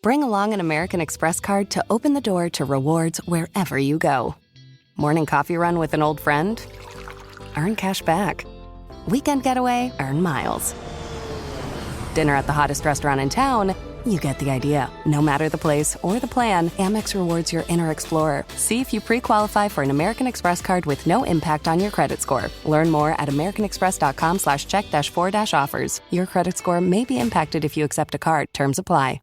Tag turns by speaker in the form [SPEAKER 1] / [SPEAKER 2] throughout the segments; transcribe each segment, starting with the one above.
[SPEAKER 1] Bring along an American Express card to open the door to rewards wherever you go. Morning coffee run with an old friend? Earn cash back. Weekend getaway? Earn miles. Dinner at the hottest restaurant in town? You get the idea. No matter the place or the plan, Amex rewards your inner explorer. See if you pre-qualify for an American Express card with no impact on your credit score. Learn more at americanexpress.com/check-4-offers. Your credit score may be impacted if you accept a card. Terms apply.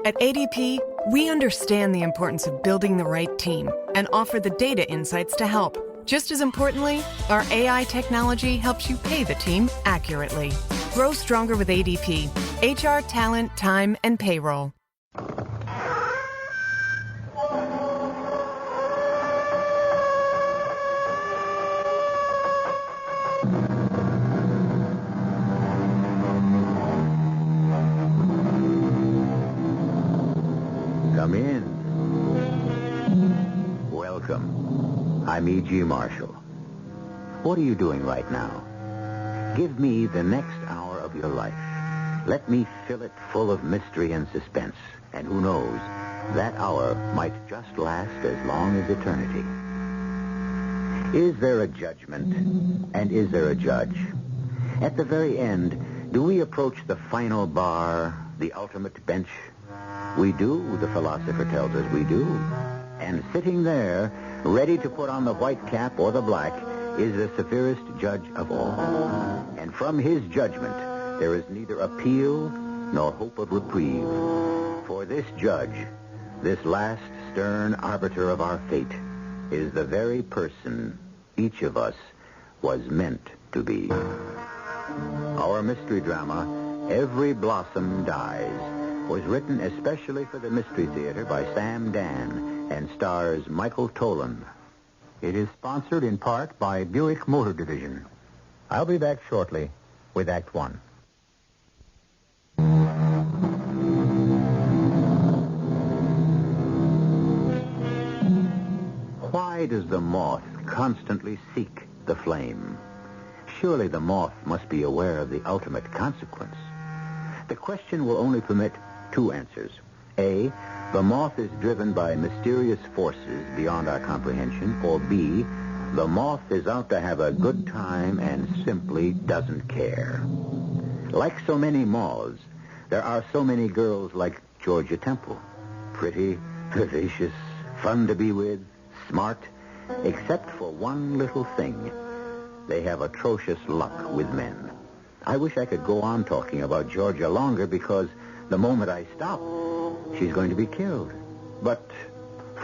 [SPEAKER 2] At ADP, we understand the importance of building the right team and offer the data insights to help. Just as importantly, our AI technology helps you pay the team accurately. Grow stronger with ADP. HR, talent, time, and payroll.
[SPEAKER 3] Come in. Welcome. I'm E.G. Marshall. What are you doing right now? Give me the next hour of your life. Let me fill it full of mystery and suspense. And who knows, that hour might just last as long as eternity. Is there a judgment? And is there a judge? At the very end, do we approach the final bar, the ultimate bench? We do, the philosopher tells us we do. And sitting there, ready to put on the white cap or the black, is the severest judge of all. And from his judgment, there is neither appeal nor hope of reprieve. For this judge, this last stern arbiter of our fate, is the very person each of us was meant to be. Our mystery drama, Every Blossom Dies, was written especially for the Mystery Theater by Sam Dan and stars Michael Tolan. It is sponsored in part by Buick Motor Division. I'll be back shortly with Act One. Why does the moth constantly seek the flame? Surely the moth must be aware of the ultimate consequence. The question will only permit two answers. A, the moth is driven by mysterious forces beyond our comprehension, or B, the moth is out to have a good time and simply doesn't care. Like so many moths, there are so many girls like Georgia Temple. Pretty, vivacious, fun to be with, smart, except for one little thing. They have atrocious luck with men. I wish I could go on talking about Georgia longer because the moment I stop, she's going to be killed. But,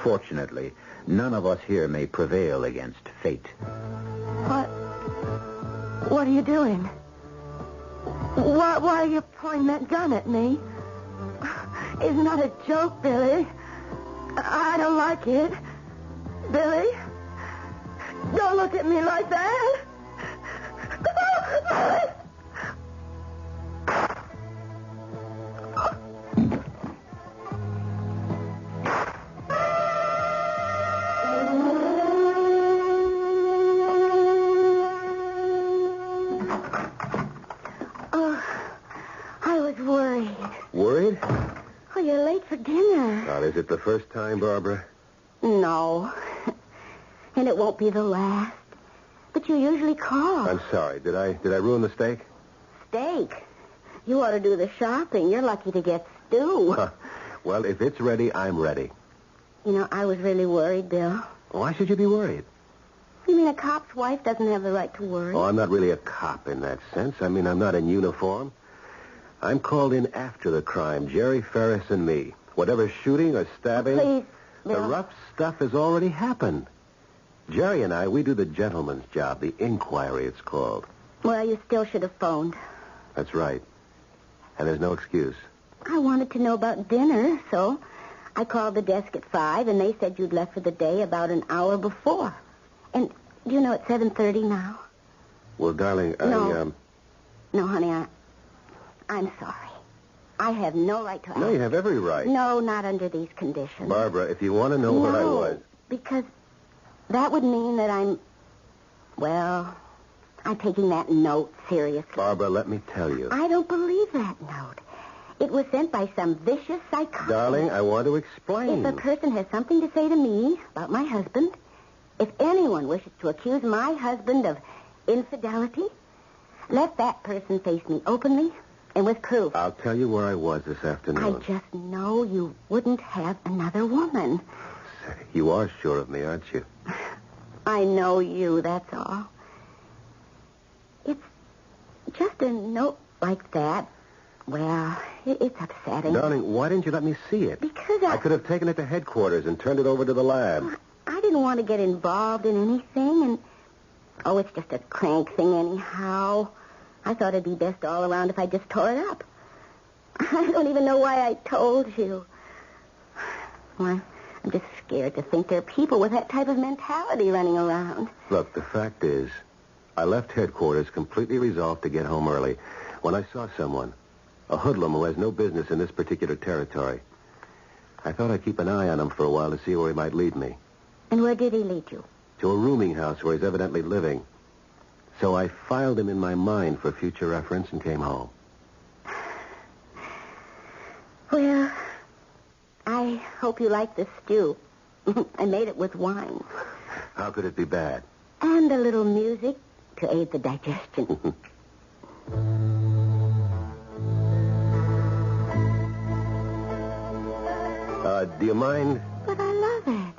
[SPEAKER 3] fortunately, none of us here may prevail against fate.
[SPEAKER 4] What are you doing? Why are you pointing that gun at me? It's not a joke, Billy. I don't like it. Billy, don't look at me like that.
[SPEAKER 3] Worried?
[SPEAKER 4] Oh, you're late for dinner.
[SPEAKER 3] Now, is it the first time, Barbara?
[SPEAKER 4] No. And it won't be the last. But you usually call.
[SPEAKER 3] I'm sorry. Did I ruin the steak?
[SPEAKER 4] Steak? You ought to do the shopping. You're lucky to get stew.
[SPEAKER 3] Well, if it's ready, I'm ready.
[SPEAKER 4] You know, I was really worried, Bill.
[SPEAKER 3] Why should you be worried?
[SPEAKER 4] You mean a cop's wife doesn't have the right to worry?
[SPEAKER 3] Oh, I'm not really a cop in that sense. I mean, I'm not in uniform. I'm called in after the crime, Jerry Ferris and me. Whatever shooting or stabbing...
[SPEAKER 4] Please, Bill.
[SPEAKER 3] The rough stuff has already happened. Jerry and I, we do the gentleman's job, the inquiry it's called.
[SPEAKER 4] Well, you still should have phoned.
[SPEAKER 3] That's right. And there's no excuse.
[SPEAKER 4] I wanted to know about dinner, so I called the desk at 5, and they said you'd left for the day about an hour before. And do you know it's 7:30 now?
[SPEAKER 3] Well, darling,
[SPEAKER 4] No, honey, I'm sorry. I have no right to ask.
[SPEAKER 3] No, you have every right.
[SPEAKER 4] No, not under these conditions.
[SPEAKER 3] Barbara, if you want to know what I was...
[SPEAKER 4] because that would mean that I'm taking that note seriously.
[SPEAKER 3] Barbara, let me tell you.
[SPEAKER 4] I don't believe that note. It was sent by some vicious psychopath.
[SPEAKER 5] Darling, I want to explain.
[SPEAKER 4] If a person has something to say to me about my husband, if anyone wishes to accuse my husband of infidelity, let that person face me openly and with proof.
[SPEAKER 5] I'll tell you where I was this afternoon.
[SPEAKER 4] I just know you wouldn't have another woman.
[SPEAKER 5] Say, you are sure of me, aren't you?
[SPEAKER 4] I know you, that's all. It's just a note like that. Well, it's upsetting.
[SPEAKER 5] Darling, why didn't you let me see it?
[SPEAKER 4] Because
[SPEAKER 5] I could have taken it to headquarters and turned it over to the lab.
[SPEAKER 4] I didn't want to get involved in anything, and... Oh, it's just a crank thing anyhow. I thought it'd be best all around if I just tore it up. I don't even know why I told you. Well, I'm just scared to think there are people with that type of mentality running around.
[SPEAKER 5] Look, the fact is, I left headquarters completely resolved to get home early when I saw someone, a hoodlum who has no business in this particular territory. I thought I'd keep an eye on him for a while to see where he might lead me.
[SPEAKER 4] And where did he lead you?
[SPEAKER 5] To a rooming house where he's evidently living. So I filed him in my mind for future reference and came home.
[SPEAKER 4] Well, I hope you like the stew. I made it with wine.
[SPEAKER 5] How could it be bad?
[SPEAKER 4] And a little music to aid the digestion.
[SPEAKER 5] Do you mind?
[SPEAKER 4] But I love it.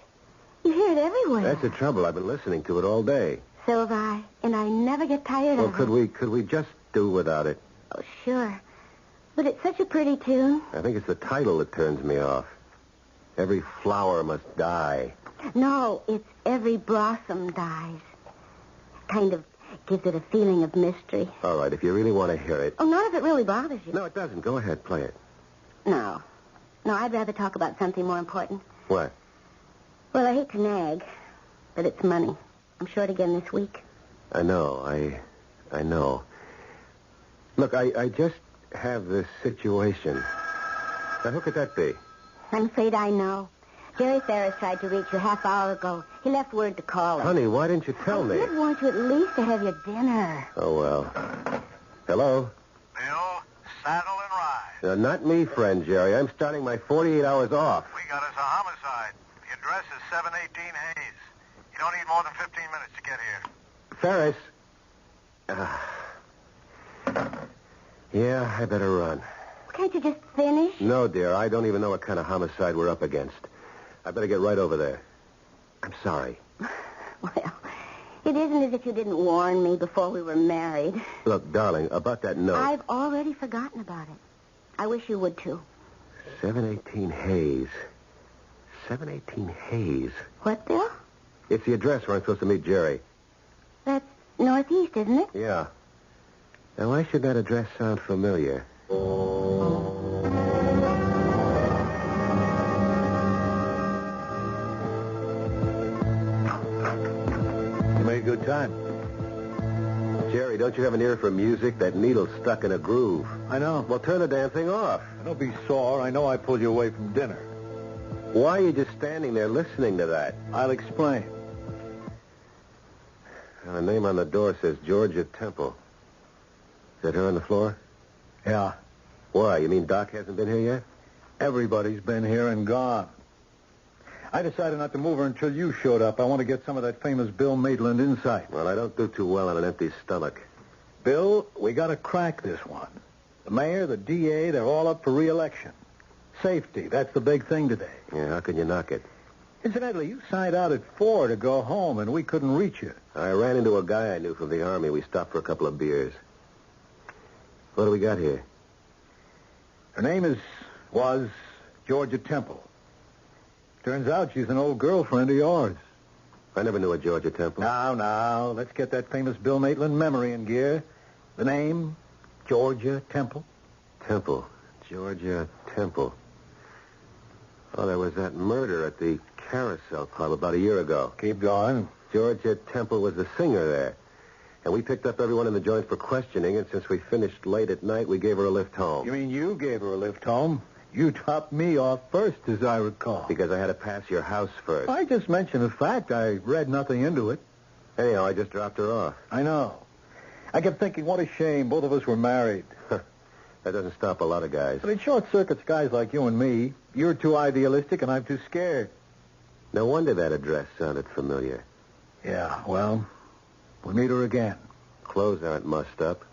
[SPEAKER 4] You hear it everywhere.
[SPEAKER 5] That's the trouble. I've been listening to it all day.
[SPEAKER 4] So have I, and I never get tired of it.
[SPEAKER 5] Could we just do without it?
[SPEAKER 4] Oh, sure. But it's such a pretty tune.
[SPEAKER 5] I think it's the title that turns me off. Every flower must die.
[SPEAKER 4] No, it's Every Blossom Dies. Kind of gives it a feeling of mystery.
[SPEAKER 5] All right, if you really want to hear it.
[SPEAKER 4] Oh, not if it really bothers you.
[SPEAKER 5] No, it doesn't. Go ahead, play it.
[SPEAKER 4] No, I'd rather talk about something more important.
[SPEAKER 5] What?
[SPEAKER 4] Well, I hate to nag, but it's money. I'm short again this week.
[SPEAKER 5] I know. I know. Look, I just have this situation. Now, who could that be?
[SPEAKER 4] I'm afraid I know. Jerry Ferris tried to reach you half hour ago. He left word to call us.
[SPEAKER 5] Honey, why didn't you tell me?
[SPEAKER 4] I did want you at least to have your dinner.
[SPEAKER 5] Oh, well. Hello?
[SPEAKER 6] Bill, saddle and ride.
[SPEAKER 5] Not me, friend Jerry. I'm starting my 48 hours off.
[SPEAKER 6] We got us a homicide. The address is 718 Hayes. You don't need more than 15 minutes to get here.
[SPEAKER 5] Ferris. Yeah, I better run.
[SPEAKER 4] Can't you just finish?
[SPEAKER 5] No, dear. I don't even know what kind of homicide we're up against. I better get right over there. I'm sorry.
[SPEAKER 4] Well, it isn't as if you didn't warn me before we were married.
[SPEAKER 5] Look, darling, about that note.
[SPEAKER 4] I've already forgotten about it. I wish you would, too.
[SPEAKER 5] 718 Hayes. 718 Hayes.
[SPEAKER 4] What, Bill?
[SPEAKER 5] It's the address where I'm supposed to meet Jerry.
[SPEAKER 4] That's northeast, isn't it?
[SPEAKER 5] Yeah. Now, why should that address sound familiar?
[SPEAKER 6] You made good time.
[SPEAKER 5] Jerry, don't you have an ear for music? That needle's stuck in a groove.
[SPEAKER 6] I know.
[SPEAKER 5] Well, turn the damn thing off.
[SPEAKER 6] Don't be sore. I know I pulled you away from dinner.
[SPEAKER 5] Why are you just standing there listening to that?
[SPEAKER 6] I'll explain.
[SPEAKER 5] Well, the name on the door says Georgia Temple. Is that her on the floor?
[SPEAKER 6] Yeah.
[SPEAKER 5] Why? You mean Doc hasn't been here yet?
[SPEAKER 6] Everybody's been here and gone. I decided not to move her until you showed up. I want to get some of that famous Bill Maitland insight.
[SPEAKER 5] Well, I don't do too well on an empty stomach.
[SPEAKER 6] Bill, we got to crack this one. The mayor, the DA, they're all up for re-election. Safety, that's the big thing today.
[SPEAKER 5] Yeah, how can you knock it?
[SPEAKER 6] Incidentally, you signed out at 4 to go home, and we couldn't reach you.
[SPEAKER 5] I ran into a guy I knew from the Army. We stopped for a couple of beers. What do we got here?
[SPEAKER 6] Her name was Georgia Temple. Turns out she's an old girlfriend of yours.
[SPEAKER 5] I never knew a Georgia Temple.
[SPEAKER 6] Now, let's get that famous Bill Maitland memory in gear. The name, Georgia Temple.
[SPEAKER 5] Temple. Georgia Temple. Oh, there was that murder at the Carousel Club about a year ago.
[SPEAKER 6] Keep going.
[SPEAKER 5] Georgia Temple was the singer there. And we picked up everyone in the joint for questioning, and since we finished late at night, we gave her a lift home.
[SPEAKER 6] You mean you gave her a lift home? You dropped me off first, as I recall.
[SPEAKER 5] Because I had to pass your house first.
[SPEAKER 6] I just mentioned a fact. I read nothing into it.
[SPEAKER 5] Anyhow, I just dropped her off.
[SPEAKER 6] I know. I kept thinking, what a shame. Both of us were married.
[SPEAKER 5] That doesn't stop a lot of guys.
[SPEAKER 6] But it short-circuits guys like you and me. You're too idealistic, and I'm too scared.
[SPEAKER 5] No wonder that address sounded familiar.
[SPEAKER 6] Yeah, well, we meet her again.
[SPEAKER 5] Clothes aren't mussed up.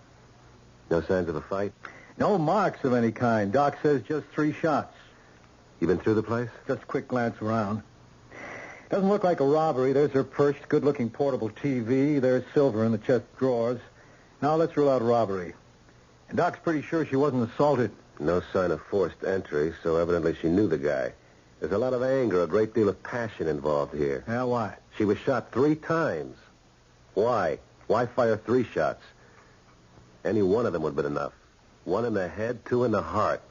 [SPEAKER 5] No signs of a fight?
[SPEAKER 6] No marks of any kind. Doc says just 3 shots.
[SPEAKER 5] You been through the place?
[SPEAKER 6] Just a quick glance around. Doesn't look like a robbery. There's her perched, good-looking portable TV. There's silver in the chest drawers. Now let's rule out robbery. And Doc's pretty sure she wasn't assaulted.
[SPEAKER 5] No sign of forced entry, so evidently she knew the guy. There's a lot of anger, a great deal of passion involved here.
[SPEAKER 6] Yeah, why?
[SPEAKER 5] She was shot 3 times. Why? Why fire 3 shots? Any one of them would have been enough. 1 in the head, 2 in the heart.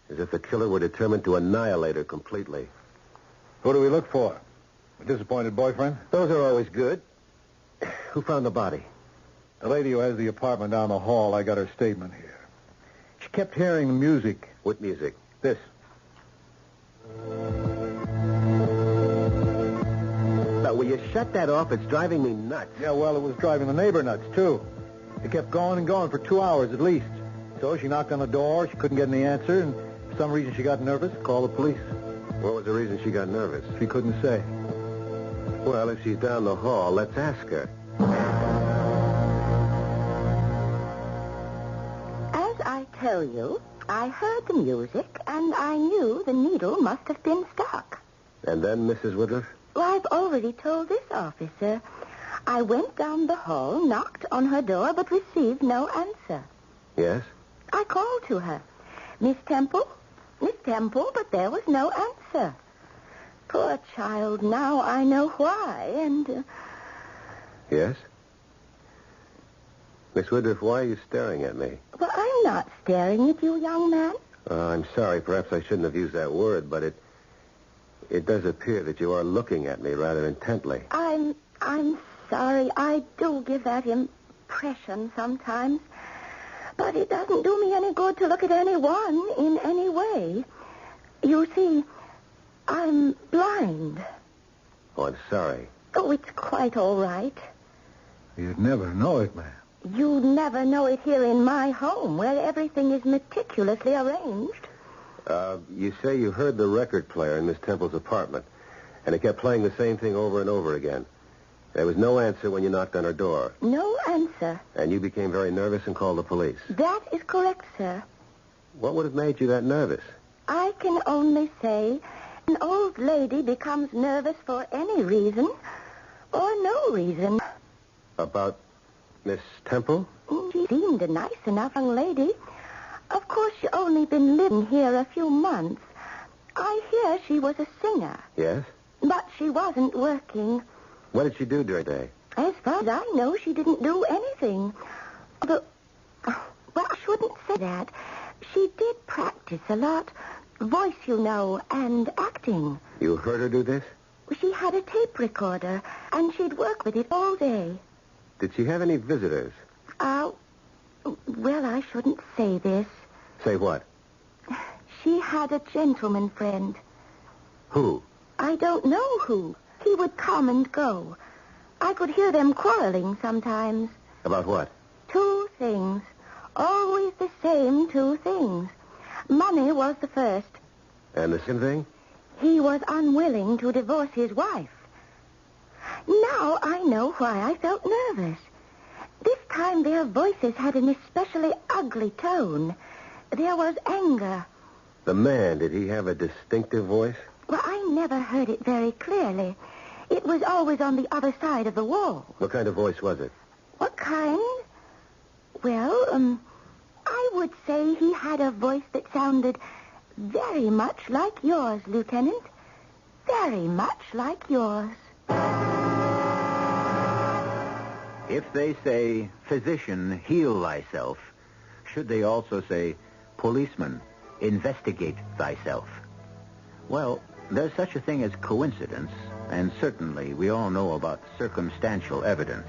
[SPEAKER 5] As if the killer were determined to annihilate her completely.
[SPEAKER 6] Who do we look for? A disappointed boyfriend?
[SPEAKER 5] Those are always good. Who found the body?
[SPEAKER 6] The lady who has the apartment down the hall. I got her statement here. She kept hearing the music.
[SPEAKER 5] What music?
[SPEAKER 6] This.
[SPEAKER 5] Now, will you shut that off? It's driving me nuts.
[SPEAKER 6] Yeah, well, it was driving the neighbor nuts, too. It kept going and going for 2 hours at least. So she knocked on the door. She couldn't get any answer, and for some reason she got nervous. Called the police.
[SPEAKER 5] What was the reason she got nervous?
[SPEAKER 6] She couldn't say.
[SPEAKER 5] Well, if she's down the hall, let's ask her.
[SPEAKER 4] As I tell you, I heard the music, and I knew the needle must have been stuck.
[SPEAKER 5] And then, Mrs. Woodruff?
[SPEAKER 4] Well, I've already told this officer. I went down the hall, knocked on her door, but received no answer.
[SPEAKER 5] Yes?
[SPEAKER 4] I called to her. Miss Temple, but there was no answer. Poor child, now I know why, and...
[SPEAKER 5] Yes? Miss Woodruff, why are you staring at me?
[SPEAKER 4] Well, I'm not staring at you, young man.
[SPEAKER 5] I'm sorry. Perhaps I shouldn't have used that word, but it does appear that you are looking at me rather intently.
[SPEAKER 4] I'm sorry. I do give that impression sometimes. But it doesn't do me any good to look at anyone in any way. You see, I'm blind.
[SPEAKER 5] Oh, I'm sorry.
[SPEAKER 4] Oh, it's quite all right.
[SPEAKER 6] You'd never know it, ma'am.
[SPEAKER 4] You never know it here in my home, where everything is meticulously arranged.
[SPEAKER 5] You say you heard the record player in Miss Temple's apartment, and it kept playing the same thing over and over again. There was no answer when you knocked on her door.
[SPEAKER 4] No answer.
[SPEAKER 5] And you became very nervous and called the police.
[SPEAKER 4] That is correct, sir.
[SPEAKER 5] What would have made you that nervous?
[SPEAKER 4] I can only say an old lady becomes nervous for any reason or no reason.
[SPEAKER 5] About Miss Temple?
[SPEAKER 4] She seemed a nice enough young lady. Of course, she's only been living here a few months. I hear she was a singer.
[SPEAKER 5] Yes?
[SPEAKER 4] But she wasn't working.
[SPEAKER 5] What did she do during the day?
[SPEAKER 4] As far as I know, she didn't do anything. But, well, I shouldn't say that. She did practice a lot. Voice, you know, and acting.
[SPEAKER 5] You heard her do this?
[SPEAKER 4] She had a tape recorder, and she'd work with it all day.
[SPEAKER 5] Did she have any visitors?
[SPEAKER 4] Well, I shouldn't say this.
[SPEAKER 5] Say what?
[SPEAKER 4] She had a gentleman friend.
[SPEAKER 5] Who?
[SPEAKER 4] I don't know who. He would come and go. I could hear them quarreling sometimes.
[SPEAKER 5] About what?
[SPEAKER 4] 2 things. Always the same 2 things. Money was the first.
[SPEAKER 5] And the second thing?
[SPEAKER 4] He was unwilling to divorce his wife. Now I know why I felt nervous. This time their voices had an especially ugly tone. There was anger.
[SPEAKER 5] The man, did he have a distinctive voice?
[SPEAKER 4] Well, I never heard it very clearly. It was always on the other side of the wall.
[SPEAKER 5] What kind of voice was it?
[SPEAKER 4] What kind? Well, I would say he had a voice that sounded very much like yours, Lieutenant. Very much like yours.
[SPEAKER 3] If they say, physician, heal thyself, should they also say, policeman, investigate thyself? Well, there's such a thing as coincidence, and certainly we all know about circumstantial evidence.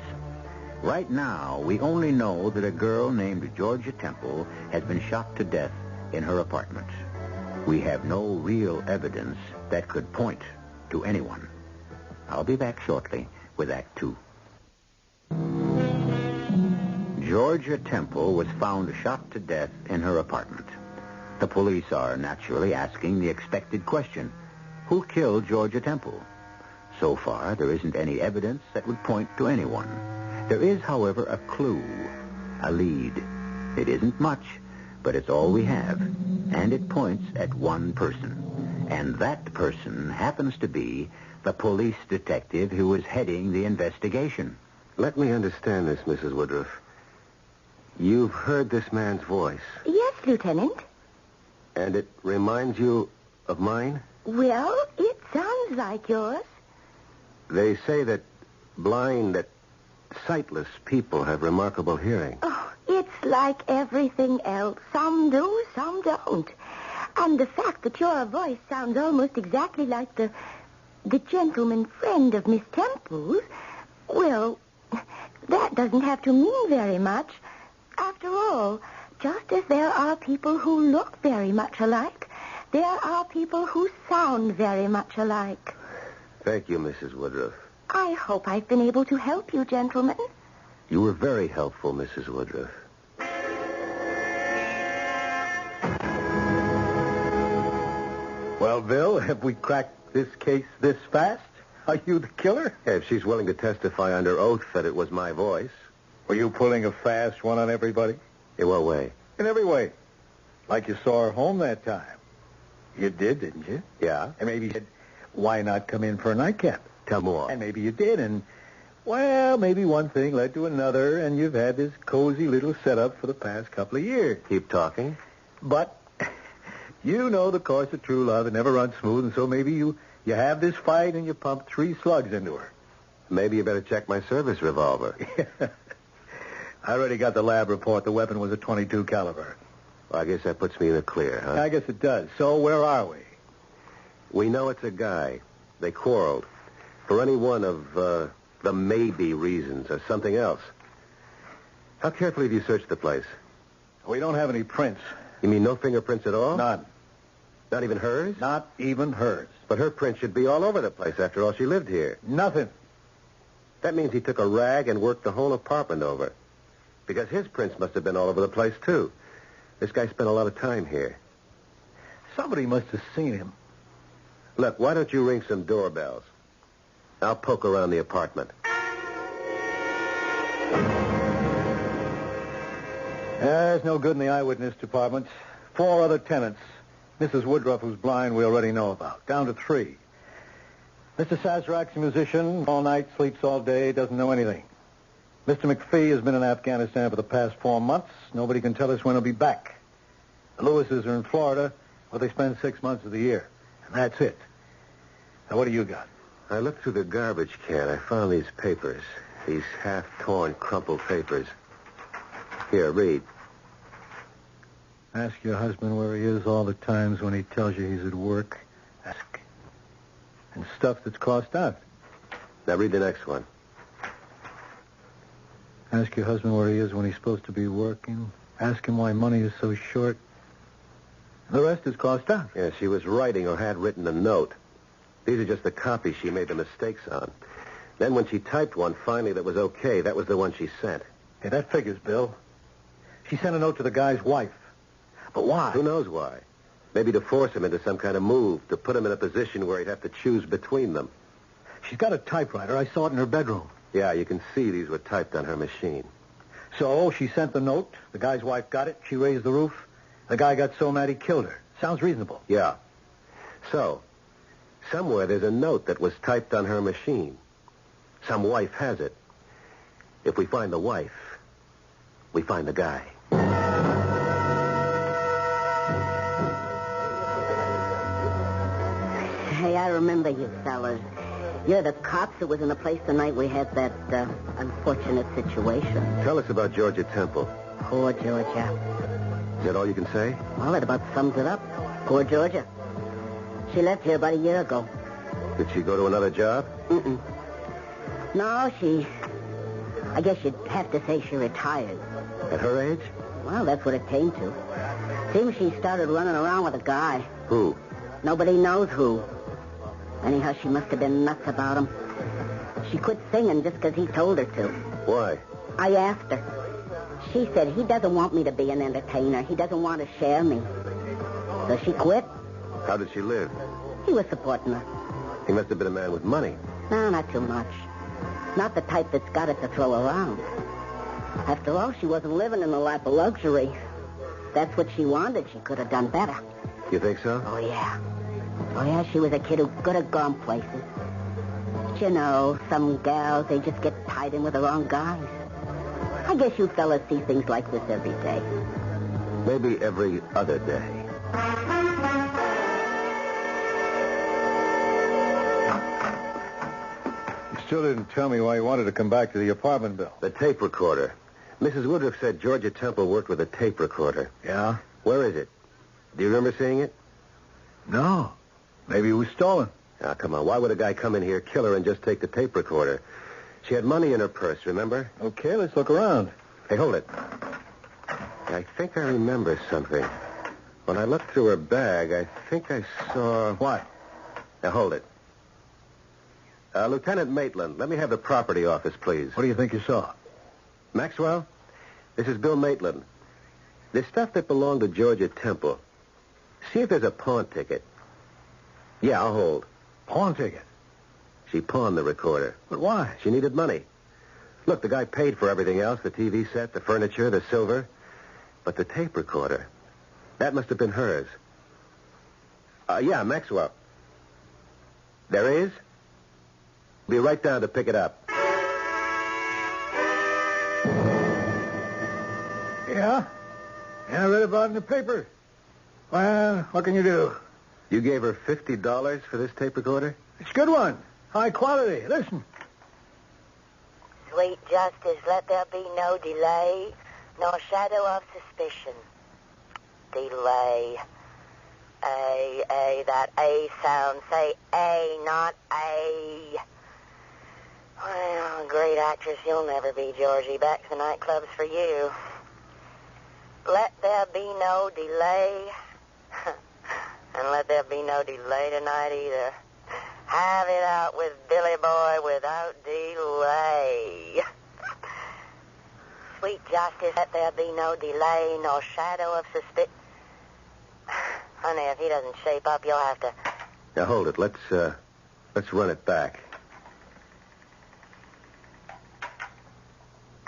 [SPEAKER 3] Right now, we only know that a girl named Georgia Temple has been shot to death in her apartment. We have no real evidence that could point to anyone. I'll be back shortly with Act 2. Georgia Temple was found shot to death in her apartment. The police are naturally asking the expected question, who killed Georgia Temple? So far, there isn't any evidence that would point to anyone. There is, however, a clue, a lead. It isn't much, but it's all we have, and it points at one person. And that person happens to be the police detective who is heading the investigation.
[SPEAKER 5] Let me understand this, Mrs. Woodruff. You've heard this man's voice.
[SPEAKER 4] Yes, Lieutenant.
[SPEAKER 5] And it reminds you of mine?
[SPEAKER 4] Well, it sounds like yours.
[SPEAKER 5] They say that sightless people have remarkable hearing.
[SPEAKER 4] Oh, it's like everything else. Some do, some don't. And the fact that your voice sounds almost exactly like the gentleman friend of Miss Temple's, well, that doesn't have to mean very much. After all, just as there are people who look very much alike, there are people who sound very much alike.
[SPEAKER 5] Thank you, Mrs. Woodruff.
[SPEAKER 4] I hope I've been able to help you, gentlemen.
[SPEAKER 5] You were very helpful, Mrs. Woodruff.
[SPEAKER 6] Well, Bill, have we cracked this case this fast? Are you the killer?
[SPEAKER 5] If she's willing to testify under oath that it was my voice.
[SPEAKER 6] Were you pulling a fast one on everybody?
[SPEAKER 5] In what way?
[SPEAKER 6] In every way. Like you saw her home that time. You did, didn't you?
[SPEAKER 5] Yeah.
[SPEAKER 6] And maybe you said, why not come in for a nightcap?
[SPEAKER 5] Tell more.
[SPEAKER 6] And maybe you did, and, well, maybe one thing led to another, and you've had this cozy little setup for the past couple of years.
[SPEAKER 5] Keep talking.
[SPEAKER 6] But you know the course of true love. It never runs smooth, and so maybe you have this fight and you pump 3 slugs into her.
[SPEAKER 5] Maybe you better check my service revolver.
[SPEAKER 6] I already got the lab report. The weapon was a .22 caliber.
[SPEAKER 5] Well, I guess that puts me in the clear, huh?
[SPEAKER 6] I guess it does. So where are we?
[SPEAKER 5] We know it's a guy. They quarreled. For any one of the maybe reasons or something else. How carefully have you searched the place?
[SPEAKER 6] We don't have any prints.
[SPEAKER 5] You mean no fingerprints at all?
[SPEAKER 6] None.
[SPEAKER 5] Not even hers?
[SPEAKER 6] Not even hers.
[SPEAKER 5] But her print should be all over the place. After all, she lived here.
[SPEAKER 6] Nothing.
[SPEAKER 5] That means he took a rag and worked the whole apartment over. Because his prints must have been all over the place, too. This guy spent a lot of time here.
[SPEAKER 6] Somebody must have seen him.
[SPEAKER 5] Look, why don't you ring some doorbells? I'll poke around the apartment.
[SPEAKER 6] There's no good in the eyewitness department. 4 other tenants. Mrs. Woodruff, who's blind, we already know about. Down to 3. Mr. Sazerac's a musician. All night, sleeps all day, doesn't know anything. Mr. McPhee has been in Afghanistan for the past 4 months. Nobody can tell us when he'll be back. The Lewises are in Florida, where they spend 6 months of the year. And that's it. Now, what do you got?
[SPEAKER 5] I looked through the garbage can. I found these papers. These half-torn, crumpled papers. Here, read.
[SPEAKER 6] Ask your husband where he is all the times when he tells you he's at work. Ask. And stuff that's crossed out.
[SPEAKER 5] Now read the next one.
[SPEAKER 6] Ask your husband where he is when he's supposed to be working. Ask him why money is so short. The rest is crossed out.
[SPEAKER 5] Yeah, she was writing or had written a note. These are just the copies she made the mistakes on. Then when she typed one finally that was okay, that was the one she sent.
[SPEAKER 6] Hey, that figures, Bill. She sent a note to the guy's wife. But why?
[SPEAKER 5] Who knows why? Maybe to force him into some kind of move, to put him in a position where he'd have to choose between them.
[SPEAKER 6] She's got a typewriter. I saw it in her bedroom.
[SPEAKER 5] Yeah, you can see these were typed on her machine.
[SPEAKER 6] So she sent the note. The guy's wife got it. She raised the roof. The guy got so mad he killed her. Sounds reasonable.
[SPEAKER 5] Yeah. So, somewhere there's a note that was typed on her machine. Some wife has it. If we find the wife, we find the guy.
[SPEAKER 7] Hey, I remember you fellas. You're the cops who was in the place the night we had that unfortunate situation.
[SPEAKER 5] Tell us about Georgia Temple.
[SPEAKER 7] Poor Georgia.
[SPEAKER 5] Is that all you can say?
[SPEAKER 7] Well, it about sums it up. Poor Georgia. She left here about a year ago.
[SPEAKER 5] Did she go to another job?
[SPEAKER 7] Mm-mm. No, I guess you'd have to say she retired.
[SPEAKER 5] At her age?
[SPEAKER 7] Well, that's what it came to. Seems she started running around with a guy.
[SPEAKER 5] Who?
[SPEAKER 7] Nobody knows who. Anyhow, she must have been nuts about him. She quit singing just because he told her to.
[SPEAKER 5] Why?
[SPEAKER 7] I asked her. She said he doesn't want me to be an entertainer. He doesn't want to share me. So she quit.
[SPEAKER 5] How did she live?
[SPEAKER 7] He was supporting her.
[SPEAKER 5] He must have been a man with money.
[SPEAKER 7] No, not too much. Not the type that's got it to throw around. After all, she wasn't living in a life of luxury. That's what she wanted. She could have done better.
[SPEAKER 5] You think so?
[SPEAKER 7] Oh, yeah. Oh, yeah, she was a kid who could have gone places. But you know, some gals, they just get tied in with the wrong guys. I guess you fellas see things like this every day.
[SPEAKER 5] Maybe every other day.
[SPEAKER 6] You still didn't tell me why you wanted to come back to the apartment, Bill.
[SPEAKER 5] The tape recorder. Mrs. Woodruff said Georgia Temple worked with a tape recorder.
[SPEAKER 6] Yeah?
[SPEAKER 5] Where is it? Do you remember seeing it?
[SPEAKER 6] No. Maybe it was stolen.
[SPEAKER 5] Ah, come on. Why would a guy come in here, kill her, and just take the tape recorder? She had money in her purse, remember?
[SPEAKER 6] Okay, let's look around.
[SPEAKER 5] Hey, hold it. I think I remember something. When I looked through her bag, I think I saw...
[SPEAKER 6] What?
[SPEAKER 5] Now, hold it. Lieutenant Maitland, let me have the property office, please.
[SPEAKER 6] What do you think you saw?
[SPEAKER 5] Maxwell, this is Bill Maitland. There's stuff that belonged to Georgia Temple. See if there's a pawn ticket. Yeah, I'll hold.
[SPEAKER 6] Pawn ticket?
[SPEAKER 5] She pawned the recorder.
[SPEAKER 6] But why?
[SPEAKER 5] She needed money. Look, the guy paid for everything else, the TV set, the furniture, the silver. But the tape recorder, that must have been hers. Yeah, Maxwell. There is? Be right down to pick it up.
[SPEAKER 6] Yeah? Yeah, I read about it in the paper. Well, what can you do?
[SPEAKER 5] You gave her $50 for this tape recorder?
[SPEAKER 6] It's a good one. High quality. Listen.
[SPEAKER 8] Sweet justice, let there be no delay, nor shadow of suspicion. Delay. A, that A sound. Say A, not A. Well, great actress, you'll never be, Georgie. Back to the nightclubs for you. Let there be no delay. And let there be no delay tonight either. Have it out with Billy Boy without delay. Sweet justice, let there be no delay, nor shadow of suspicion. Honey, if he doesn't shape up, you'll have to...
[SPEAKER 5] Now, hold it. Let's run it back.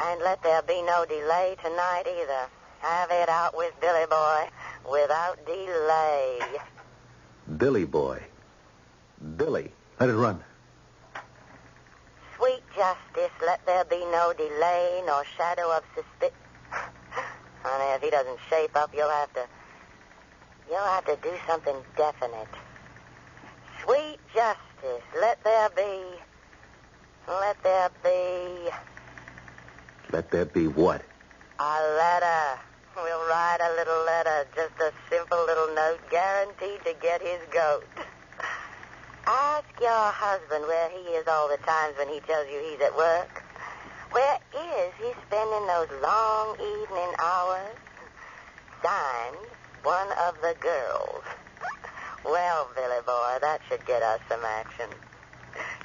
[SPEAKER 8] And let there be no delay tonight either. Have it out with Billy Boy without delay.
[SPEAKER 5] Billy Boy. Billy.
[SPEAKER 6] Let it run.
[SPEAKER 8] Sweet justice, let there be no delay nor shadow of suspicion. Honey, if he doesn't shape up, you'll have to do something definite. Sweet justice, let there be
[SPEAKER 5] Let there be what?
[SPEAKER 8] a letter. We'll write a little letter, just a simple little note guaranteed to get his goat. Ask your husband where he is all the times when he tells you he's at work. Where is he spending those long evening hours? Signed, one of the girls. Well, Billy boy, that should get us some action.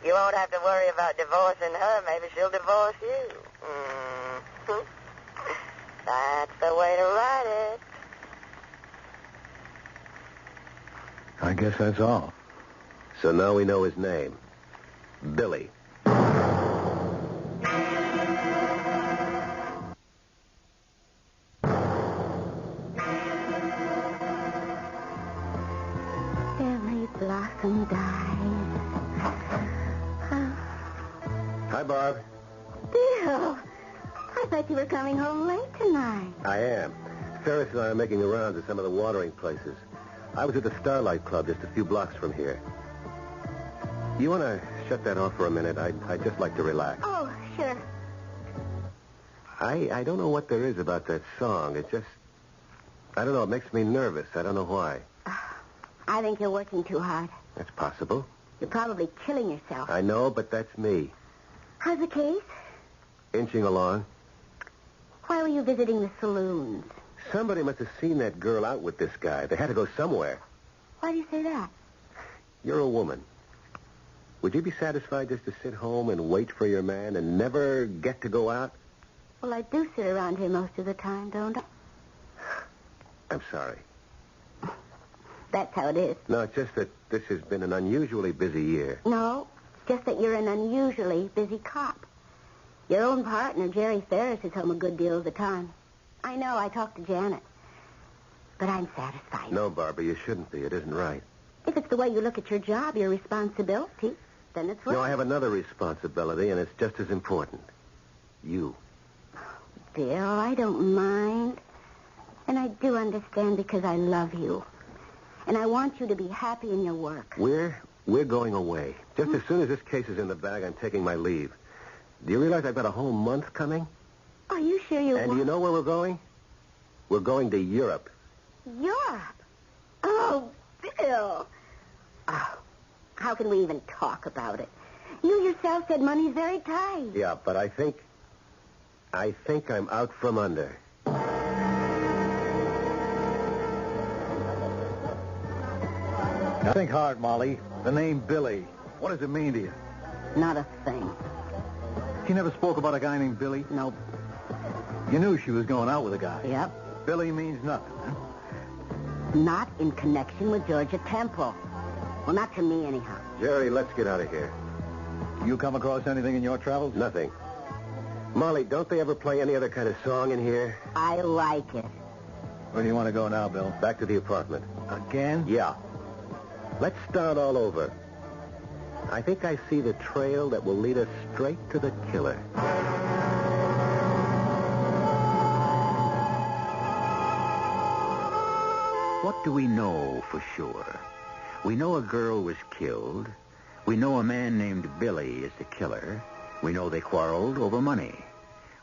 [SPEAKER 8] You won't have to worry about divorcing her. Maybe she'll divorce you. Mm-hmm. That's the way to write it.
[SPEAKER 6] I guess that's all.
[SPEAKER 5] So now we know his name. Billy.
[SPEAKER 4] Every blossom dies.
[SPEAKER 5] Hi, Barb.
[SPEAKER 4] Bill, I thought you were coming home late tonight.
[SPEAKER 5] I am. Ferris and I are making the rounds at some of the watering places. I was at the Starlight Club just a few blocks from here. You want to shut that off for a minute? I'd just like to relax.
[SPEAKER 4] Oh, sure.
[SPEAKER 5] I don't know what there is about that song. It just... I don't know. It makes me nervous. I don't know why.
[SPEAKER 4] I think you're working too hard.
[SPEAKER 5] That's possible.
[SPEAKER 4] You're probably killing yourself.
[SPEAKER 5] I know, but that's me.
[SPEAKER 4] How's the case?
[SPEAKER 5] Inching along.
[SPEAKER 4] Why were you visiting the saloons?
[SPEAKER 5] Somebody must have seen that girl out with this guy. They had to go somewhere.
[SPEAKER 4] Why do you say that?
[SPEAKER 5] You're a woman. Would you be satisfied just to sit home and wait for your man and never get to go out?
[SPEAKER 7] Well, I do sit around here most of the time, don't I?
[SPEAKER 5] I'm sorry.
[SPEAKER 7] That's how it is.
[SPEAKER 5] No, it's just that this has been an unusually busy year.
[SPEAKER 7] No, it's just that you're an unusually busy cop. Your own partner, Jerry Ferris, is home a good deal of the time. I know, I talked to Janet. But I'm satisfied.
[SPEAKER 5] No, Barbara, you shouldn't be. It isn't right.
[SPEAKER 7] If it's the way you look at your job, your responsibility, then it's right.
[SPEAKER 5] No, I have another responsibility, and it's just as important. You.
[SPEAKER 7] Bill, I don't mind. And I do understand because I love you. And I want you to be happy in your work.
[SPEAKER 5] We're going away. Just as soon as this case is in the bag, I'm taking my leave. Do you realize I've got a whole month coming?
[SPEAKER 7] Are you sure you
[SPEAKER 5] And do you know where we're going? We're going to Europe.
[SPEAKER 7] Europe? Oh, Bill. Oh, how can we even talk about it? You yourself said money's very tight.
[SPEAKER 5] Yeah, but I think I'm out from under.
[SPEAKER 6] Now think hard, Molly. The name Billy. What does it mean to you?
[SPEAKER 7] Not a thing.
[SPEAKER 6] She never spoke about a guy named Billy?
[SPEAKER 7] Nope.
[SPEAKER 6] You knew she was going out with a guy.
[SPEAKER 7] Yep.
[SPEAKER 6] Billy means nothing, huh?
[SPEAKER 7] Not in connection with Georgia Temple. Well, not to me, anyhow.
[SPEAKER 5] Jerry, let's get out of here.
[SPEAKER 6] You come across anything in your travels?
[SPEAKER 5] Nothing. Molly, don't they ever play any other kind of song in here?
[SPEAKER 7] I like it.
[SPEAKER 6] Where do you want to go now, Bill?
[SPEAKER 5] Back to the apartment.
[SPEAKER 6] Again?
[SPEAKER 5] Yeah. Let's start all over. I think I see the trail that will lead us straight to the killer. What do we know for sure? We know a girl was killed. We know a man named Billy is the killer. We know they quarreled over money.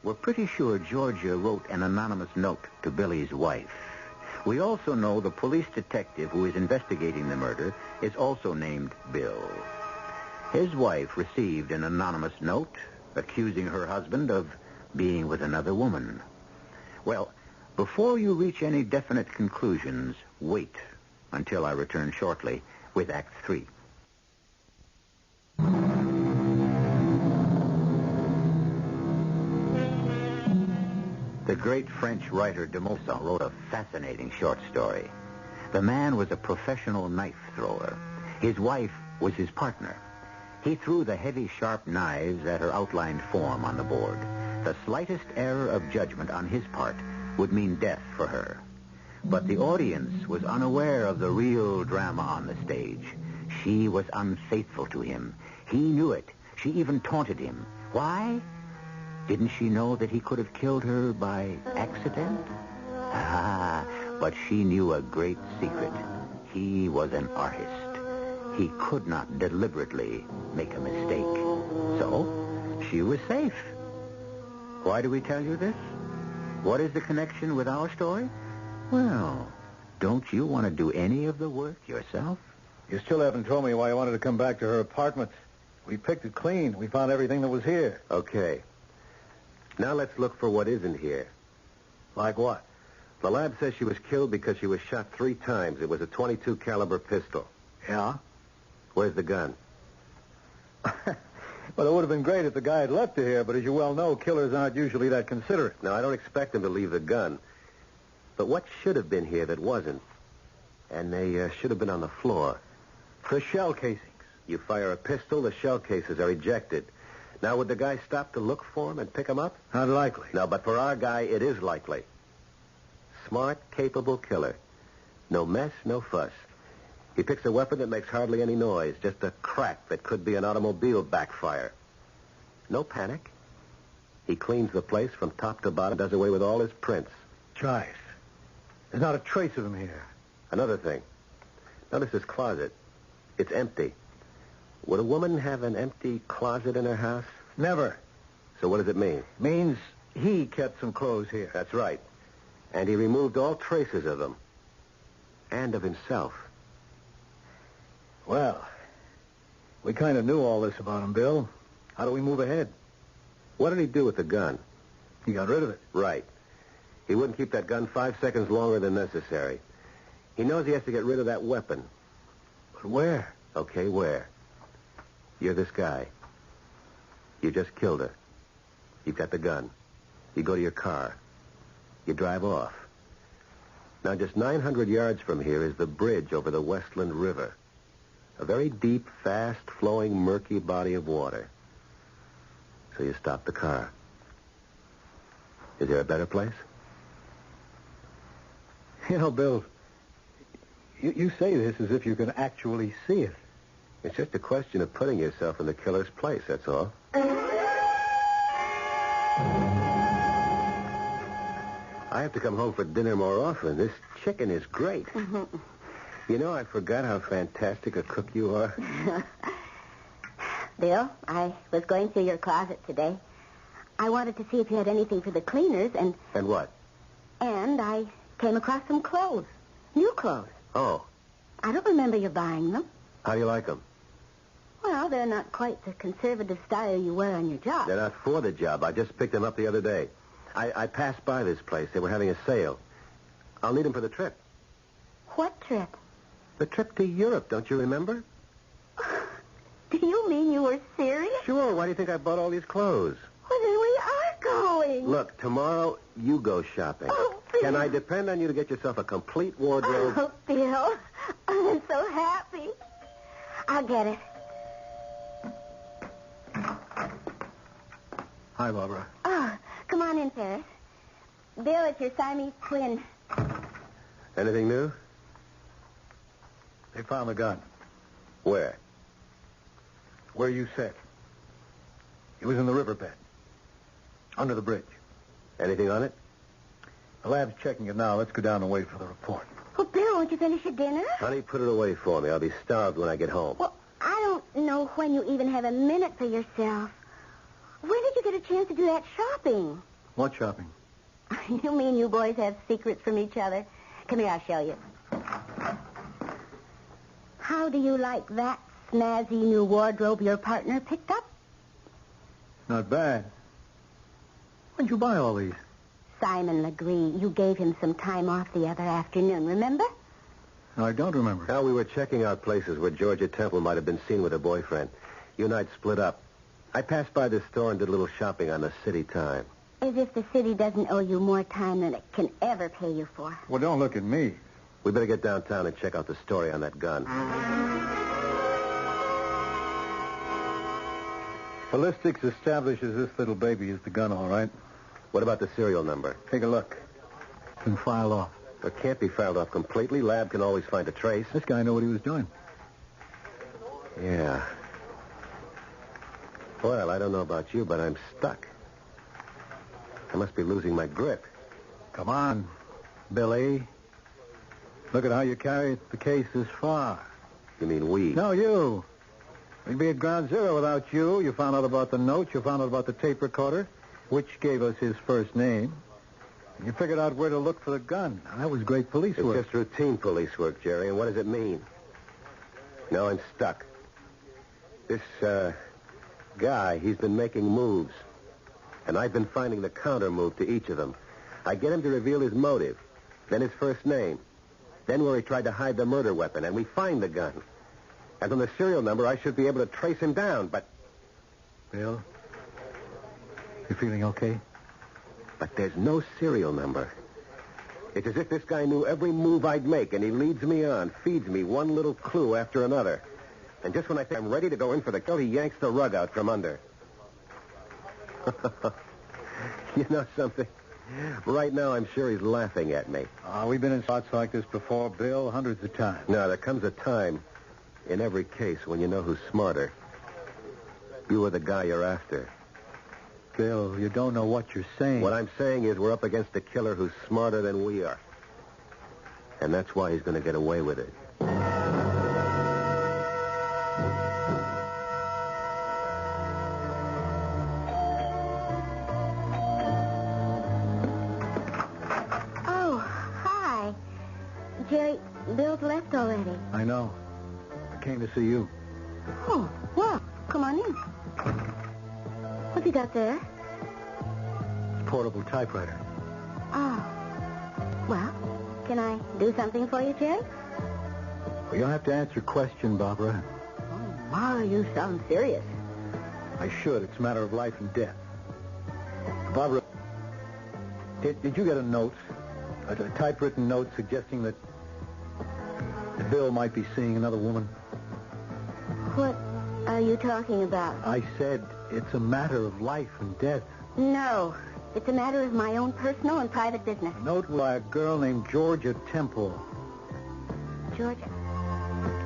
[SPEAKER 5] We're pretty sure Georgia wrote an anonymous note to Billy's wife. We also know the police detective who is investigating the murder is also named Bill. His wife received an anonymous note accusing her husband of being with another woman. Well, before you reach any definite conclusions, wait until I return shortly with Act 3. The great French writer de Maupassant wrote a fascinating short story. The man was a professional knife thrower. His wife was his partner. He threw the heavy, sharp knives at her outlined form on the board. The slightest error of judgment on his part would mean death for her. But the audience was unaware of the real drama on the stage. She was unfaithful to him. He knew it. She even taunted him. Why? Didn't she know that he could have killed her by accident? But she knew a great secret. He was an artist. He could not deliberately make a mistake. So, she was safe. Why do we tell you this? What is the connection with our story? Well, don't you want to do any of the work yourself?
[SPEAKER 6] You still haven't told me why you wanted to come back to her apartment. We picked it clean. We found everything that was here.
[SPEAKER 5] Okay. Now let's look for what isn't here.
[SPEAKER 6] Like what?
[SPEAKER 5] The lab says she was killed because she was shot 3 times. It was a .22 caliber pistol.
[SPEAKER 6] Yeah?
[SPEAKER 5] Where's the gun?
[SPEAKER 6] Well, it would have been great if the guy had left it here, but as you well know, killers aren't usually that considerate.
[SPEAKER 5] Now, I don't expect him to leave the gun. But what should have been here that wasn't? And they should have been on the floor.
[SPEAKER 6] The shell casings.
[SPEAKER 5] You fire a pistol, the shell cases are ejected. Now, would the guy stop to look for them and pick them up?
[SPEAKER 6] Not likely.
[SPEAKER 5] No, but for our guy, it is likely. Smart, capable killer. No mess, no fuss. He picks a weapon that makes hardly any noise, just a crack that could be an automobile backfire. No panic. He cleans the place from top to bottom, does away with all his prints.
[SPEAKER 6] Chives. There's not a trace of him here.
[SPEAKER 5] Another thing. Notice his closet. It's empty. Would a woman have an empty closet in her house?
[SPEAKER 6] Never.
[SPEAKER 5] So what does it mean?
[SPEAKER 6] Means he kept some clothes here.
[SPEAKER 5] That's right. And he removed all traces of them. And of himself.
[SPEAKER 6] Well, we kind of knew all this about him, Bill. How do we move ahead?
[SPEAKER 5] What did he do with the gun?
[SPEAKER 6] He got rid of it.
[SPEAKER 5] Right. He wouldn't keep that gun 5 seconds longer than necessary. He knows he has to get rid of that weapon.
[SPEAKER 6] But where?
[SPEAKER 5] Okay, where? You're this guy. You just killed her. You've got the gun. You go to your car. You drive off. Now, just 900 yards from here is the bridge over the Westland River. A very deep, fast-flowing, murky body of water. So you stop the car. Is there a better place?
[SPEAKER 6] You know, Bill, you say this as if you can actually see it.
[SPEAKER 5] It's just a question of putting yourself in the killer's place, that's all. I have to come home for dinner more often. This chicken is great. You know, I forgot how fantastic a cook you are.
[SPEAKER 7] Bill, I was going through your closet today. I wanted to see if you had anything for the cleaners, and...
[SPEAKER 5] And what?
[SPEAKER 7] And I came across some clothes. New clothes.
[SPEAKER 5] Oh.
[SPEAKER 7] I don't remember you buying them.
[SPEAKER 5] How do you like them?
[SPEAKER 7] Well, they're not quite the conservative style you wear on your job.
[SPEAKER 5] They're not for the job. I just picked them up the other day. I passed by this place. They were having a sale. I'll need them for the trip.
[SPEAKER 7] What trip?
[SPEAKER 5] The trip to Europe, don't you remember?
[SPEAKER 7] Do you mean you were serious?
[SPEAKER 5] Sure. Why do you think I bought all these clothes?
[SPEAKER 7] Well, then we are going.
[SPEAKER 5] Look, tomorrow you go shopping.
[SPEAKER 7] Oh, Bill.
[SPEAKER 5] Can I depend on you to get yourself a complete wardrobe?
[SPEAKER 7] Oh, Bill, I'm so happy. I'll get it.
[SPEAKER 6] Hi, Barbara.
[SPEAKER 7] Oh, come on in, Ferris. Bill, it's your Siamese twin.
[SPEAKER 5] Anything new?
[SPEAKER 6] They found the gun.
[SPEAKER 5] Where?
[SPEAKER 6] Where you said. It was in the riverbed. Under the bridge.
[SPEAKER 5] Anything on it?
[SPEAKER 6] The lab's checking it now. Let's go down and wait for the report.
[SPEAKER 7] Well, Bill, won't you finish your dinner?
[SPEAKER 5] Honey, put it away for me. I'll be starved when I get home.
[SPEAKER 7] Well, I don't know when you even have a minute for yourself. When did you get a chance to do that shopping?
[SPEAKER 6] What shopping?
[SPEAKER 7] You mean you boys have secrets from each other? Come here, I'll show you. How do you like that snazzy new wardrobe your partner picked up?
[SPEAKER 6] Not bad. When'd you buy all these?
[SPEAKER 7] Simon Legree, you gave him some time off the other afternoon, remember?
[SPEAKER 6] No, I don't remember.
[SPEAKER 5] Now, we were checking out places where Georgia Temple might have been seen with her boyfriend. You and I'd split up. I passed by this store and did a little shopping on the city time.
[SPEAKER 7] As if the city doesn't owe you more time than it can ever pay you for.
[SPEAKER 6] Well, don't look at me.
[SPEAKER 5] We better get downtown and check out the story on that gun.
[SPEAKER 6] Ballistics establishes this little baby is the gun, all right.
[SPEAKER 5] What about the serial number?
[SPEAKER 6] Take a look. It's been filed off.
[SPEAKER 5] It can't be filed off completely. Lab can always find a trace.
[SPEAKER 6] This guy knew what he was doing.
[SPEAKER 5] Yeah. Well, I don't know about you, but I'm stuck. I must be losing my grip.
[SPEAKER 6] Come on, Billy. Look at how you carried the case this far.
[SPEAKER 5] You mean we?
[SPEAKER 6] No, you. We'd be at ground zero without you. You found out about the note. You found out about the tape recorder, which gave us his first name. And you figured out where to look for the gun. Now, that was great police
[SPEAKER 5] It's
[SPEAKER 6] work.
[SPEAKER 5] just routine police work, Jerry. And what does it mean? No, I'm stuck. This, guy, he's been making moves. And I've been finding the counter move to each of them. I get him to reveal his motive, then his first name, then where he tried to hide the murder weapon, and we find the gun. And from the serial number, I should be able to trace him down, but...
[SPEAKER 6] Bill, you feeling okay?
[SPEAKER 5] But there's no serial number. It's as if this guy knew every move I'd make, and he leads me on, feeds me one little clue after another. And just when I think I'm ready to go in for the kill, he yanks the rug out from under. You know something? Right now, I'm sure he's laughing at me.
[SPEAKER 6] We've been in spots like this before, Bill, hundreds of times.
[SPEAKER 5] Now, there comes a time in every case when you know who's smarter. You are the guy you're after.
[SPEAKER 6] Bill, you don't know what you're saying.
[SPEAKER 5] What I'm saying is we're up against a killer who's smarter than we are. And that's why he's going to get away with it.
[SPEAKER 7] Jerry, Bill's left already.
[SPEAKER 6] I know. I came to see you.
[SPEAKER 7] Oh, well, come on in. What's he got there?
[SPEAKER 6] Portable typewriter.
[SPEAKER 7] Oh. Well, can I do something for you, Jerry?
[SPEAKER 6] Well, you'll have to answer a question, Barbara.
[SPEAKER 7] Oh, my, you sound serious.
[SPEAKER 6] I should. It's a matter of life and death. Barbara, Did you get a note? A typewritten note suggesting that Bill might be seeing another woman?
[SPEAKER 7] What are you talking about?
[SPEAKER 6] I said it's a matter of life and death.
[SPEAKER 7] No. It's a matter of my own personal and private business.
[SPEAKER 6] A note by a girl named Georgia Temple.
[SPEAKER 7] Georgia?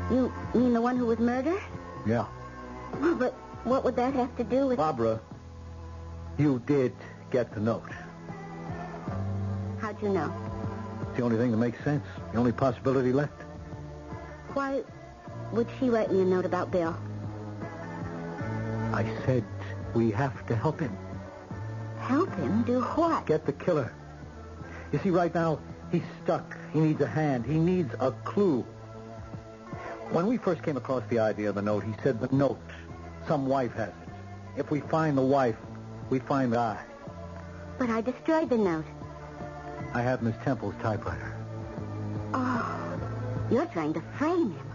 [SPEAKER 7] You mean the one who was murdered?
[SPEAKER 6] Yeah.
[SPEAKER 7] Well, but what would that have to do with...
[SPEAKER 6] Barbara, you did get the note.
[SPEAKER 7] How'd you know?
[SPEAKER 6] It's the only thing that makes sense. The only possibility left.
[SPEAKER 7] Why would she write me a note about Bill?
[SPEAKER 6] I said we have to help him.
[SPEAKER 7] Help him do what?
[SPEAKER 6] Get the killer. You see, right now, he's stuck. He needs a hand. He needs a clue. When we first came across the idea of the note, he said the note, some wife has it. If we find the wife, we find the guy.
[SPEAKER 7] But I destroyed the note.
[SPEAKER 6] I have Miss Temple's typewriter.
[SPEAKER 7] Oh, you're trying to frame him.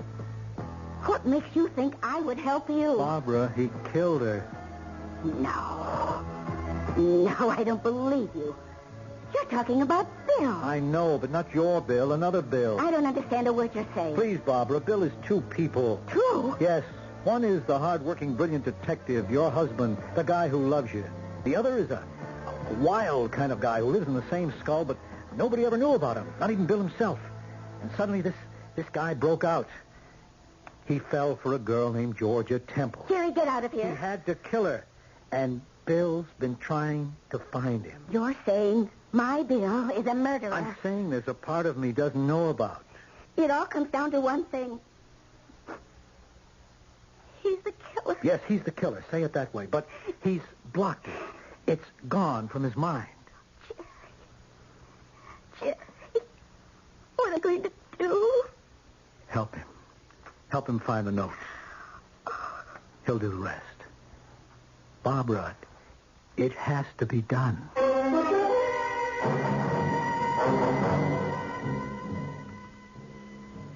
[SPEAKER 7] What makes you think I would help you?
[SPEAKER 6] Barbara, he killed her.
[SPEAKER 7] No. No, I don't believe you. You're talking about Bill.
[SPEAKER 6] I know, but not your Bill, another Bill.
[SPEAKER 7] I don't understand a word you're saying.
[SPEAKER 6] Please, Barbara, Bill is two people.
[SPEAKER 7] Two?
[SPEAKER 6] Yes. One is the hard-working, brilliant detective, your husband, the guy who loves you. The other is a wild kind of guy who lives in the same skull, but nobody ever knew about him, not even Bill himself. And suddenly this guy broke out. He fell for a girl named Georgia Temple.
[SPEAKER 7] Jerry, get out of here.
[SPEAKER 6] He had to kill her, and Bill's been trying to find him.
[SPEAKER 7] You're saying my Bill is a murderer.
[SPEAKER 6] I'm saying there's a part of me doesn't know about.
[SPEAKER 7] It all comes down to one thing. He's the killer.
[SPEAKER 6] Yes, he's the killer. Say it that way. But he's blocked it. It's gone from his mind.
[SPEAKER 7] Jerry, what are you going to do?
[SPEAKER 6] Help him. Help him find the note. He'll do the rest. Barbara, it has to be done.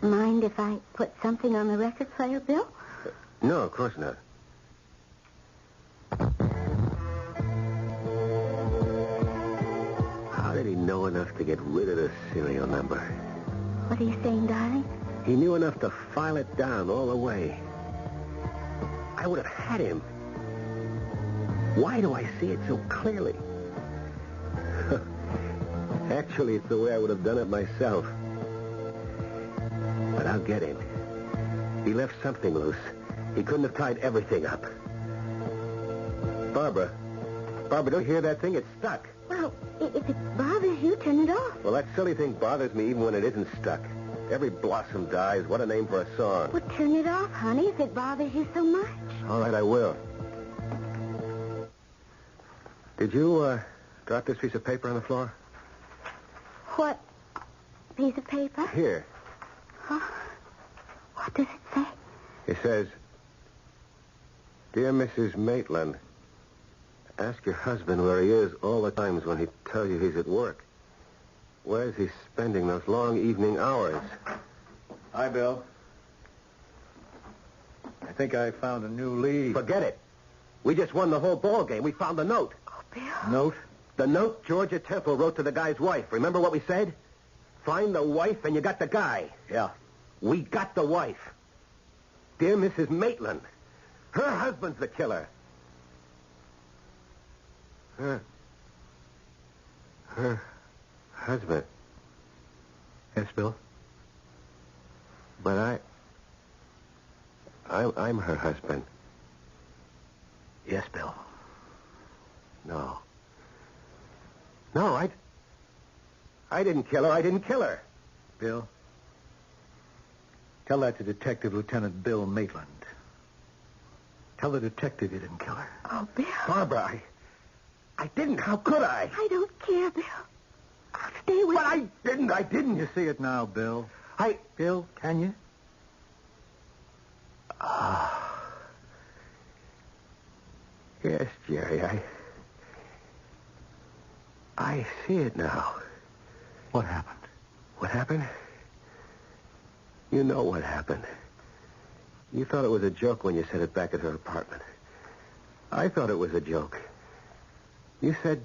[SPEAKER 7] Mind if I put something on the record player, Bill?
[SPEAKER 5] No, of course not. How did he know enough to get rid of the serial number?
[SPEAKER 7] What are you saying, darling?
[SPEAKER 5] He knew enough to file it down all the way. I would have had him. Why do I see it so clearly? Actually, it's the way I would have done it myself. But I'll get him. He left something loose. He couldn't have tied everything up. Barbara, don't you hear that thing? It's stuck.
[SPEAKER 7] Well, if it bothers you, turn it off.
[SPEAKER 5] Well, that silly thing bothers me even when it isn't stuck. Every blossom dies. What a name for a song.
[SPEAKER 7] Well, turn it off, honey, if it bothers you so much.
[SPEAKER 5] All right, I will. Did you drop this piece of paper on the floor?
[SPEAKER 7] What piece of paper?
[SPEAKER 5] Here.
[SPEAKER 7] Huh? What does it say?
[SPEAKER 5] It says, Dear Mrs. Maitland, ask your husband where he is all the times when he tells you he's at work. Where's he spending those long evening hours?
[SPEAKER 6] Hi, Bill. I think I found a new lead.
[SPEAKER 5] Forget it. We just won the whole ball game. We found the note.
[SPEAKER 7] Oh, Bill.
[SPEAKER 6] Note?
[SPEAKER 5] The note Georgia Temple wrote to the guy's wife. Remember what we said? Find the wife and you got the guy.
[SPEAKER 6] Yeah.
[SPEAKER 5] We got the wife. Dear Mrs. Maitland. Her husband's the killer. Her husband.
[SPEAKER 6] Yes, Bill?
[SPEAKER 5] But I'm her husband.
[SPEAKER 6] Yes, Bill.
[SPEAKER 5] No, I didn't kill her. I didn't kill her.
[SPEAKER 6] Bill? Tell that to Detective Lieutenant Bill Maitland. Tell the detective you didn't kill her.
[SPEAKER 7] Oh, Bill.
[SPEAKER 5] Barbara, I didn't. How could I?
[SPEAKER 7] I don't care, Bill. I'll stay with
[SPEAKER 5] But I didn't.
[SPEAKER 6] You see it now, Bill. Bill, can you?
[SPEAKER 5] Yes, Jerry, I see it now.
[SPEAKER 6] What happened?
[SPEAKER 5] What happened? You know what happened. You thought it was a joke when you said it back at her apartment. I thought it was a joke. You said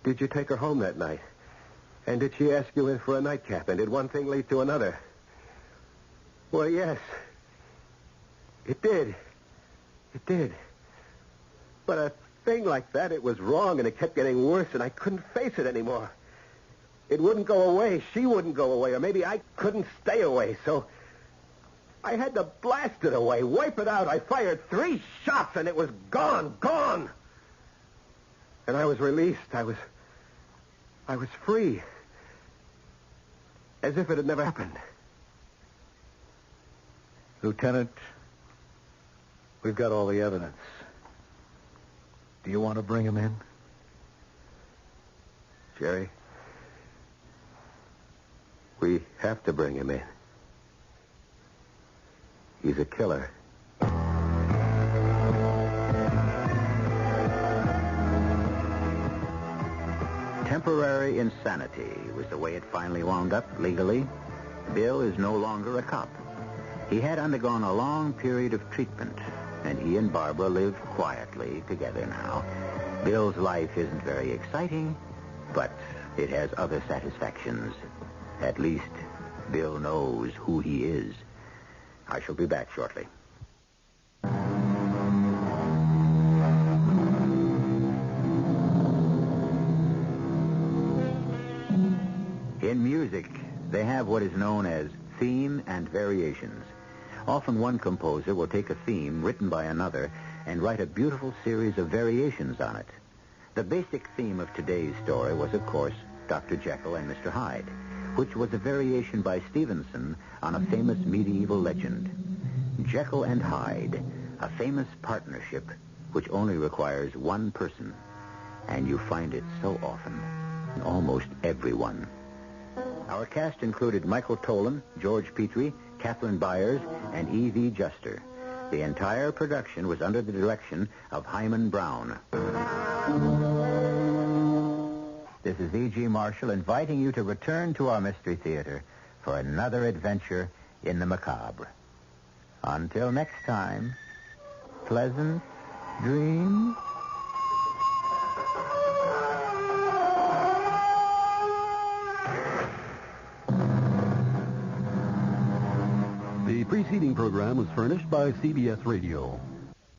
[SPEAKER 5] Did you take her home that night? And did she ask you in for a nightcap? And did one thing lead to another? Well, yes. It did. It did. But a thing like that, it was wrong, and it kept getting worse, and I couldn't face it anymore. It wouldn't go away. She wouldn't go away, or maybe I couldn't stay away, so I had to blast it away, wipe it out. I fired 3 shots, and it was gone. And I was released. I was free. As if it had never happened.
[SPEAKER 6] Lieutenant, we've got all the evidence. Do you want to bring him in?
[SPEAKER 5] Jerry, we have to bring him in. He's a killer.
[SPEAKER 3] Temporary insanity was the way it finally wound up legally. Bill is no longer a cop. He had undergone a long period of treatment, and he and Barbara live quietly together now. Bill's life isn't very exciting, but it has other satisfactions. At least, Bill knows who he is. I shall be back shortly. In music, they have what is known as theme and variations. Often one composer will take a theme written by another and write a beautiful series of variations on it. The basic theme of today's story was, of course, Dr. Jekyll and Mr. Hyde, which was a variation by Stevenson on a famous medieval legend. Jekyll and Hyde, a famous partnership which only requires one person. And you find it so often in almost everyone. Our cast included Michael Tolan, George Petrie, Catherine Byers, and E.V. Juster. The entire production was under the direction of Hyman Brown. This is E.G. Marshall inviting you to return to our Mystery Theater for another adventure in the macabre. Until next time, pleasant dreams.
[SPEAKER 9] The preceding program was furnished by CBS Radio.